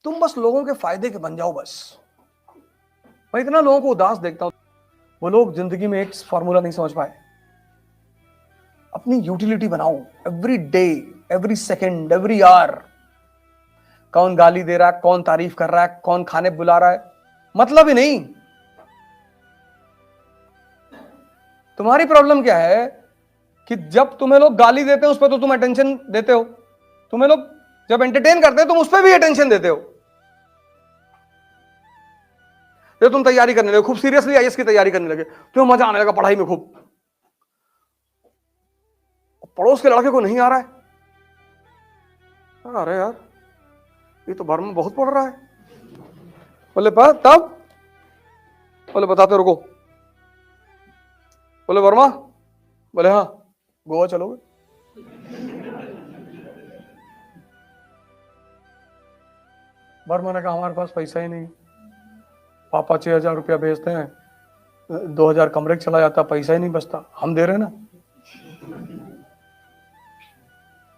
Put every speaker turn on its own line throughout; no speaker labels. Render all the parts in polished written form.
तुम बस लोगों के फायदे के बन जाओ बस। मैं इतना लोगों को उदास देखता हूं, वो लोग जिंदगी में एक फॉर्मूला नहीं समझ पाए। अपनी यूटिलिटी बनाओ, every day, every second, every hour. कौन गाली दे रहा है, कौन तारीफ कर रहा है, कौन खाने बुला रहा है, मतलब ही नहीं। तुम्हारी प्रॉब्लम क्या है कि जब तुम्हें लोग गाली देते हैं उस पर तो तुम अटेंशन देते हो, तुम्हें लोग जब एंटरटेन करते हैं तुम उस पर भी अटेंशन देते हो। जब तुम तैयारी करने लगे, खूब सीरियसली आईएएस की तैयारी करने लगे, तुम्हें मजा आने लगा पढ़ाई में खूब, पड़ोस के लड़के को नहीं आ रहा है, अरे यार ये तो भर में बहुत पढ़ रहा है। बोले तब, बोले बताते रुको। बोले वर्मा, बोले हाँ गोवा चलोगे? वर्मा ने कहा हमारे पास पैसा ही नहीं, पापा 6,000 रुपया भेजते हैं, 2,000 कमरे चला जाता, पैसा ही नहीं बचता, हम दे रहे ना।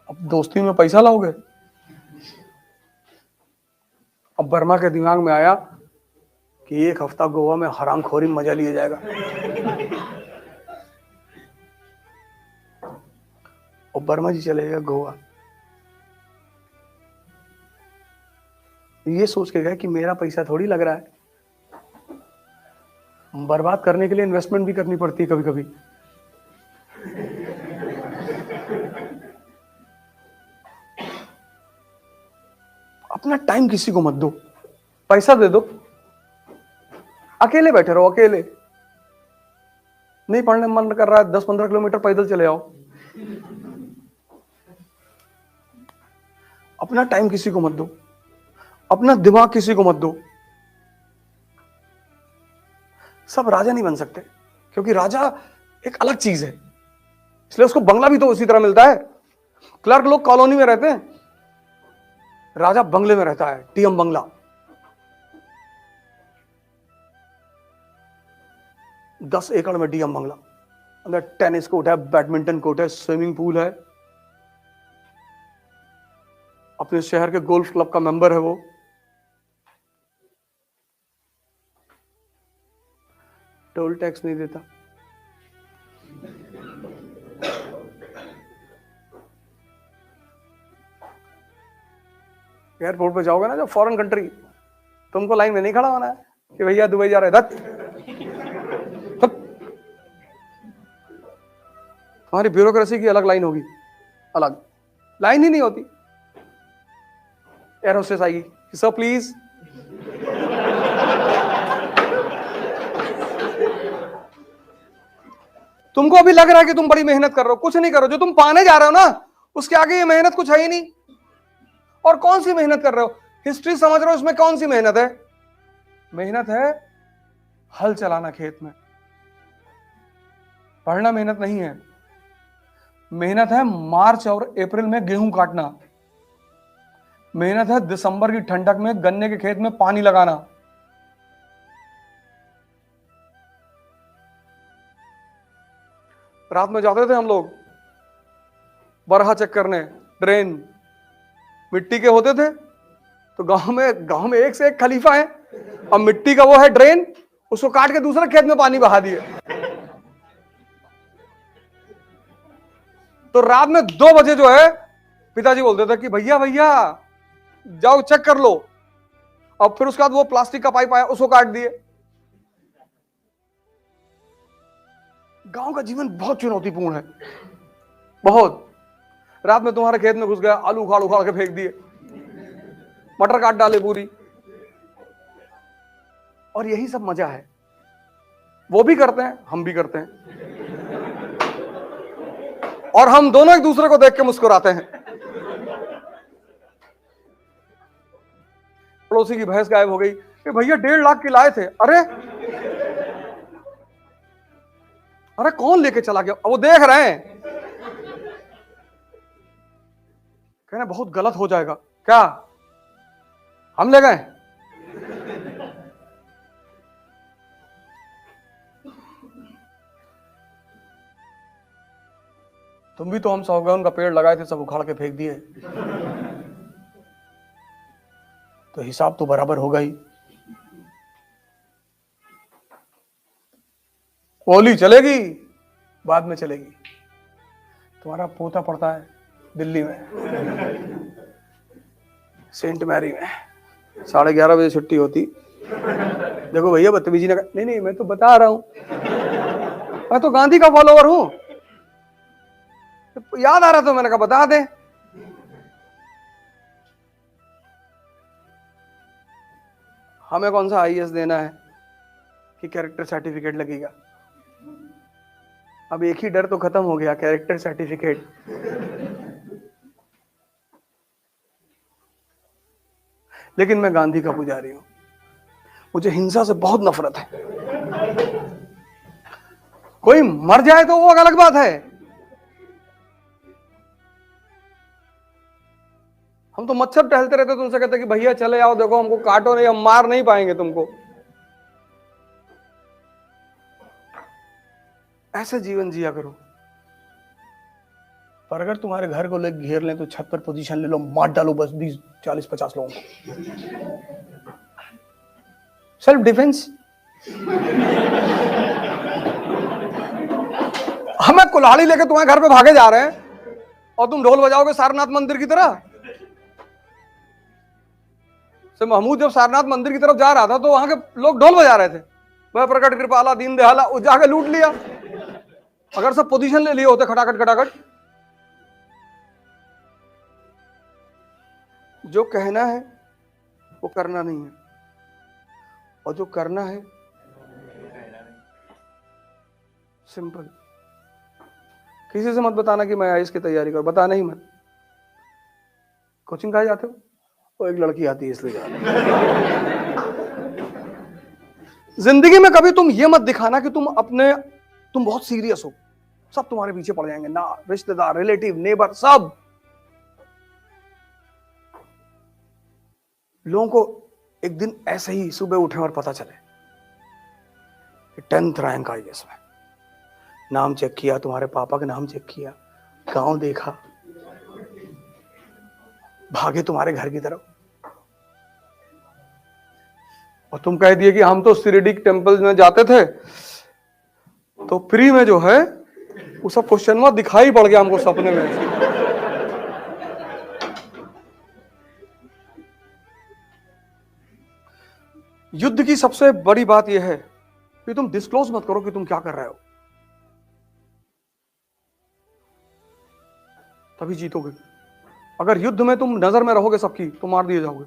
अब दोस्ती में पैसा लाओगे? अब वर्मा के दिमाग में आया कि एक हफ्ता गोवा में हरामखोरी मजा लिया जाएगा। और वर्मा जी चले गए गोवा, ये सोच के गए कि मेरा पैसा थोड़ी लग रहा है, बर्बाद करने के लिए इन्वेस्टमेंट भी करनी पड़ती है कभी कभी। अपना टाइम किसी को मत दो, पैसा दे दो, अकेले बैठे रहो, अकेले। नहीं पढ़ने मन कर रहा है, 10-15 किलोमीटर पैदल चले आओ। अपना टाइम किसी को मत दो, अपना दिमाग किसी को मत दो। सब राजा नहीं बन सकते, क्योंकि राजा एक अलग चीज है, इसलिए उसको बंगला भी तो उसी तरह मिलता है। क्लर्क लोग कॉलोनी में रहते हैं, राजा बंगले में रहता है, टीएम बंगला। 10 एकड़ में डीएम बंगला, अंदर टेनिस कोर्ट है, बैडमिंटन कोर्ट है, स्विमिंग पूल है, अपने शहर के गोल्फ क्लब का मेंबर है वो। टोल टैक्स नहीं देता। एयरपोर्ट पे जाओगे ना जब फॉरेन कंट्री, तुमको लाइन में नहीं खड़ा होना है कि भैया दुबई जा रहे, धत तुम्हारी ब्यूरोक्रेसी की अलग लाइन होगी, अलग लाइन ही नहीं होती। एयर होस्टेस आएगी, सर प्लीज, तुमको अभी लग रहा है कि तुम बड़ी मेहनत कर रहे हो, कुछ नहीं करो। जो तुम पाने जा रहे हो ना, उसके आगे ये मेहनत कुछ है ही नहीं। और कौन सी मेहनत कर रहे हो? हिस्ट्री समझ रहे हो, इसमें कौन सी मेहनत है? मेहनत है हल चलाना खेत में, पढ़ना मेहनत नहीं है। मेहनत है मार्च और अप्रैल में गेहूं काटना, मेहनत है दिसंबर की ठंडक में गन्ने के खेत में पानी लगाना। रात में जाते थे हम लोग बरहा चेक करने, ड्रेन मिट्टी के होते थे, तो गांव में एक से एक खलीफा है। अब मिट्टी का वो है ड्रेन, उसको काट के दूसरे खेत में पानी बहा दिए। तो रात में 2 बजे जो है पिताजी बोलते थे कि भैया भैया जाओ चेक कर लो। अब फिर उसके बाद वो प्लास्टिक का पाइप आया, उसको काट दिए। गांव का जीवन बहुत चुनौतीपूर्ण है, बहुत। रात में तुम्हारे खेत में घुस गया, आलू उखाड़ उखाड़ के फेंक दिए, मटर काट डाले पूरी। और यही सब मजा है, वो भी करते हैं, हम भी करते हैं, और हम दोनों एक दूसरे को देख के मुस्कुराते हैं। पड़ोसी की भैंस गायब हो गई, कि भैया 1.5 लाख की लाए थे। अरे अरे कौन लेके चला गया? वो देख रहे हैं, कहना बहुत गलत हो जाएगा। क्या हम ले गए? तुम भी तो हम सागौन का पेड़ लगाए थे, सब उखाड़ के फेंक दिए। तो हिसाब तो बराबर होगा ही। होली चलेगी, बाद में चलेगी। तुम्हारा पोता पड़ता है दिल्ली में, सेंट मैरी में, 11:30 बजे छुट्टी होती। देखो भैया बदतमीजी ना कर। नहीं नहीं, मैं तो बता रहा हूं, मैं तो गांधी का फॉलोवर हूं। याद आ रहा तो मैंने कहा बता दे। हमें कौन सा आईएएस देना है कि कैरेक्टर सर्टिफिकेट लगेगा। अब एक ही डर तो खत्म हो गया, कैरेक्टर सर्टिफिकेट। लेकिन मैं गांधी का पुजारी हूं, मुझे हिंसा से बहुत नफरत है। कोई मर जाए तो वो अलग बात है, हम तो मच्छर टहलते रहते तुमसे कहते कि भैया चले आओ, देखो हमको काटो नहीं, हम मार नहीं पाएंगे तुमको। ऐसे जीवन जिया करो। पर अगर तुम्हारे घर को लोग घेर लें तो छत पर पोजीशन ले लो, मार डालो बस 20 40 50 लोगों को। Self defence. हमें कुल्हाड़ी लेके तुम्हारे घर पे भागे जा रहे हैं और तुम ढोल बजाओगे सारनाथ मंदिर की तरह। से महमूद जब सारनाथ मंदिर की तरफ जा रहा था तो वहां के लोग ढोल बजा रहे थे, वह प्रकट कृपाला दीन दयाला, जाके लूट लिया। अगर सब पोजीशन ले लिए होते खटाखट खटाखट। जो कहना है वो करना नहीं है, और जो करना है सिंपल। किसी से मत बताना कि मैं आईएएस की तैयारी कर, बताना ही मत। कोचिंग कहाँ जाते हो? वो एक लड़की आती है इसलिए जाते। जिंदगी में कभी तुम ये मत दिखाना कि तुम बहुत सीरियस हो, सब तुम्हारे पीछे पड़ जाएंगे ना, रिश्तेदार, रिलेटिव, नेबर, सब। लोगों को एक दिन ऐसे ही सुबह उठे और पता चले कि 10th रैंक आईएएस में, नाम चेक किया, तुम्हारे पापा का नाम चेक किया, गांव देखा, भागे तुम्हारे घर की तरफ, और तुम कह दिए कि हम तो शिरडी टेम्पल में जाते थे तो फ्री में जो है वो सब क्वेश्चन में दिखाई पड़ गया हमको सपने में। युद्ध की सबसे बड़ी बात यह है कि तुम डिस्क्लोज मत करो कि तुम क्या कर रहे हो, तभी जीतोगे। अगर युद्ध में तुम नजर में रहोगे सबकी तो मार दिए जाओगे।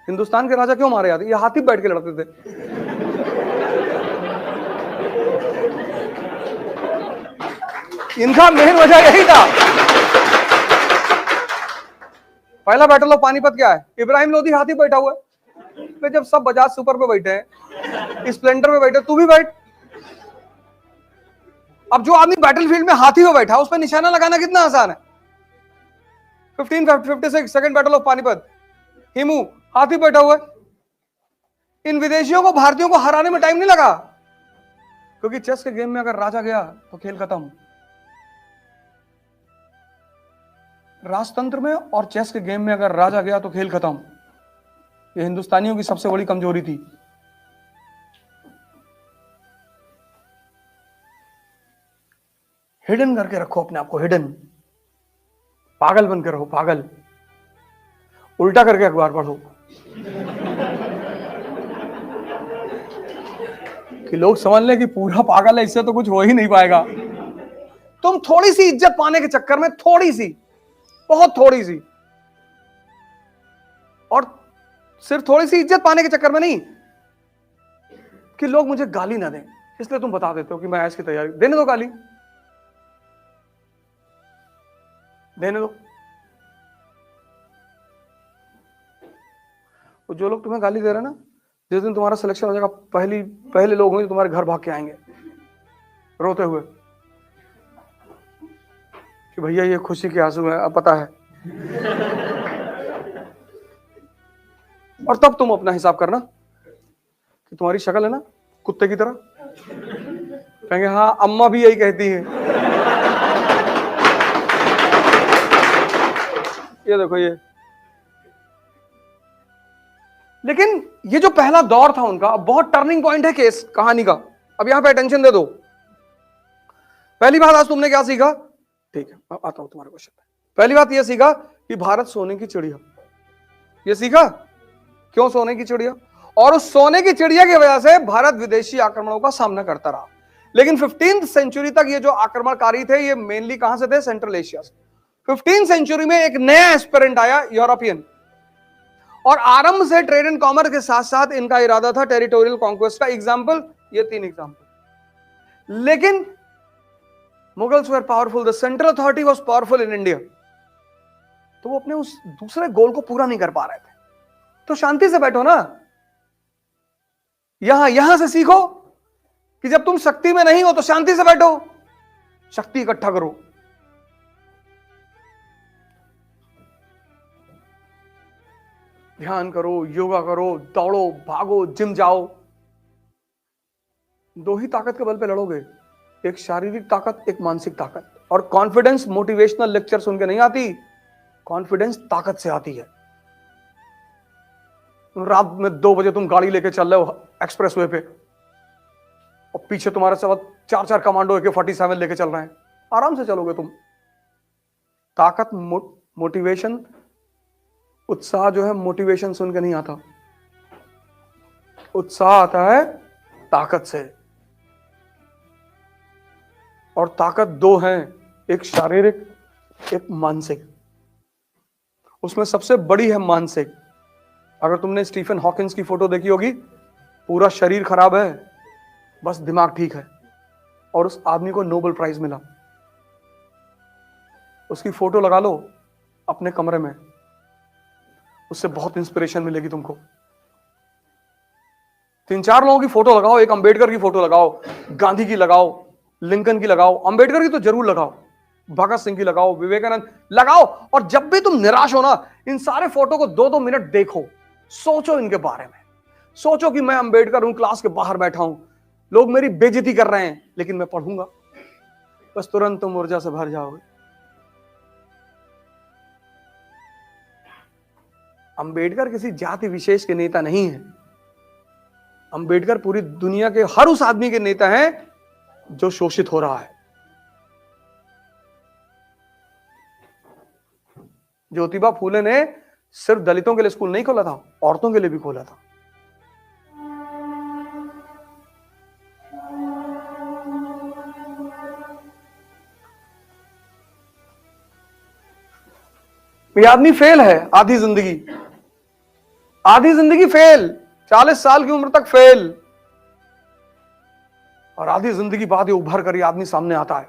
हिंदुस्तान के राजा क्यों मारे जाते? ये हाथी बैठ के लड़ते थे। इनका मेन वजह यही था। पहला बैटल ऑफ पानीपत क्या है? इब्राहिम लोधी हाथी बैठा हुआ है। तो जब सब बजाज सुपर पे बैठे हैं, स्प्लेंडर पे बैठे, तू भी बैठ। अब जो आदमी बैटलफील्ड में हाथी पे बैठा उस पर निशाना लगाना कितना आसान है। 1556 second battle of Panipat, Hemu हाथी बैठा हुआ है। इन विदेशियों को भारतीयों को हराने में टाइम नहीं लगा, क्योंकि चेस के गेम में अगर राजा गया तो खेल खत्म। राजतंत्र में और चेस के गेम में अगर राजा गया तो खेल खत्म। ये हिंदुस्तानियों की सबसे बड़ी कमजोरी थी। हिडन करके रखो अपने आप को, हिडन। पागल बन के रहो, पागल। उल्टा करके अखबार पढ़ो कि लोग समझ लें कि पूरा पागल है, इससे तो कुछ हो ही नहीं पाएगा। तुम थोड़ी सी इज्जत पाने के चक्कर में, थोड़ी सी, बहुत थोड़ी सी, और सिर्फ थोड़ी सी इज्जत पाने के चक्कर में नहीं कि लोग मुझे गाली ना दें, इसलिए तुम बता देते हो कि मैं आईएएस की तैयारी। देने दो गाली, देने दो। तो जो लोग तुम्हें गाली दे रहे हैं ना, जिस दिन तुम्हारा सिलेक्शन हो जाएगा, पहले लोग होंगे तुम्हारे घर भाग के आएंगे रोते हुए कि भैया ये खुशी के आंसू है, अब पता है। और तब तुम अपना हिसाब करना कि तुम्हारी शक्ल है ना कुत्ते की तरह, कहेंगे हाँ अम्मा भी यही कहती है। ये देखो, ये लेकिन ये जो पहला दौर था उनका, बहुत टर्निंग पॉइंट है केस कहानी का। अब यहां पे अटेंशन दे दो। पहली बात आज तुमने क्या सीखा? ठीक है, अब आता हूं तुम्हारे क्वेश्चन पे। पहली बात यह सीखा कि भारत सोने की चिड़िया, ये सीखा क्यों सोने की चिड़िया, और उस सोने की चिड़िया की वजह से भारत विदेशी आक्रमणों का सामना करता रहा। लेकिन 15th सेंचुरी तक ये जो आक्रमणकारी थे ये मेनली कहां से थे? सेंट्रल एशिया से। 15th सेंचुरी में एक नया एस्पिरेंट आया, यूरोपियन, और आरंभ से ट्रेड एंड कॉमर्स के साथ साथ इनका इरादा था टेरिटोरियल कॉन्क्वेस्ट का। एग्जांपल, ये 3 एग्जांपल। लेकिन Mughals were powerful, the central authority was powerful in India, तो वो अपने उस दूसरे गोल को पूरा नहीं कर पा रहे थे। तो शांति से बैठो ना, यहां से सीखो कि जब तुम शक्ति में नहीं हो तो शांति से बैठो, शक्ति इकट्ठा करो। ध्यान करो, योगा करो, दौड़ो, भागो, जिम जाओ। 2 ही ताकत के बल पे लड़ोगे, एक शारीरिक ताकत, एक मानसिक ताकत। और कॉन्फिडेंस मोटिवेशनल लेक्चर सुन के नहीं आती, कॉन्फिडेंस ताकत से आती है। रात में 2 बजे तुम गाड़ी लेके चल रहे हो एक्सप्रेसवे पे, और पीछे तुम्हारे साथ 4 कमांडो AK-47 लेके चल रहे हैं, आराम से चलोगे तुम। ताकत, मोटिवेशन, उत्साह जो है मोटिवेशन सुन के नहीं आता, उत्साह आता है ताकत से। और ताकत 2 हैं, एक शारीरिक, एक मानसिक। उसमें सबसे बड़ी है मानसिक। अगर तुमने स्टीफन हॉकिंस की फोटो देखी होगी, पूरा शरीर खराब है, बस दिमाग ठीक है, और उस आदमी को नोबेल प्राइज मिला। उसकी फोटो लगा लो अपने कमरे में, उससे बहुत इंस्पिरेशन मिलेगी तुमको। 3-4 लोगों की फोटो लगाओ, एक अंबेडकर की फोटो लगाओ, गांधी की लगाओ, लिंकन की लगाओ, अंबेडकर की तो जरूर लगाओ, भगत सिंह की लगाओ, विवेकानंद लगाओ। और जब भी तुम निराश हो ना, इन सारे फोटो को 2-2 मिनट देखो, सोचो इनके बारे में। सोचो कि मैं अंबेडकर हूं, क्लास के बाहर बैठा हूं, लोग मेरी बेइज्जती कर रहे हैं, लेकिन मैं पढ़ूंगा, बस तुरंत तुम ऊर्जा से भर जाओगे। अंबेडकर किसी जाति विशेष के नेता नहीं है, अंबेडकर पूरी दुनिया के हर उस आदमी के नेता हैं जो शोषित हो रहा है। ज्योतिबा फूले ने सिर्फ दलितों के लिए स्कूल नहीं खोला था, औरतों के लिए भी खोला था। ये आदमी फेल है, आधी जिंदगी फेल, 40 साल की उम्र तक फेल, और आधी जिंदगी बाद ये उभर कर ये आदमी सामने आता है।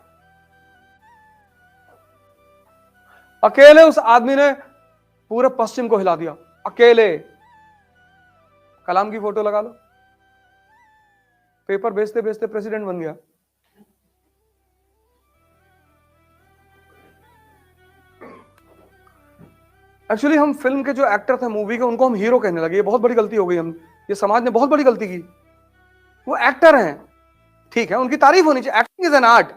अकेले उस आदमी ने पूरे पश्चिम को हिला दिया, अकेले। कलाम की फोटो लगा लो, पेपर बेचते बेचते प्रेसिडेंट बन गया। एक्चुअली हम फिल्म के जो एक्टर थे, मूवी के, उनको हम हीरो कहने लगे, ये बहुत बड़ी गलती हो गई। हम, ये समाज ने बहुत बड़ी गलती की। वो एक्टर हैं, ठीक है, उनकी तारीफ होनी चाहिए, एक्टिंग इज एन आर्ट।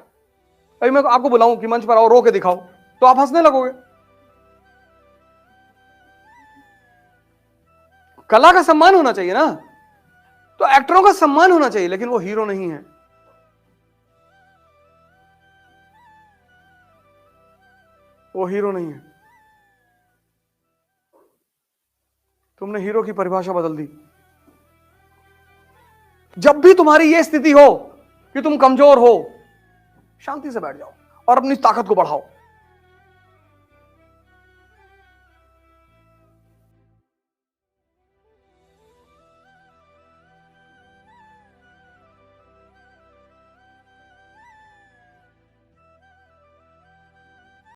अभी मैं आपको बुलाऊं कि मंच पर आओ, रो के दिखाओ, तो आप हंसने लगोगे। कला का सम्मान होना चाहिए ना, तो एक्टरों का सम्मान होना चाहिए, लेकिन वो हीरो नहीं है। वो हीरो नहीं है। तुमने हीरो की परिभाषा बदल दी। जब भी तुम्हारी यह स्थिति हो कि तुम कमजोर हो, शांति से बैठ जाओ और अपनी ताकत को बढ़ाओ।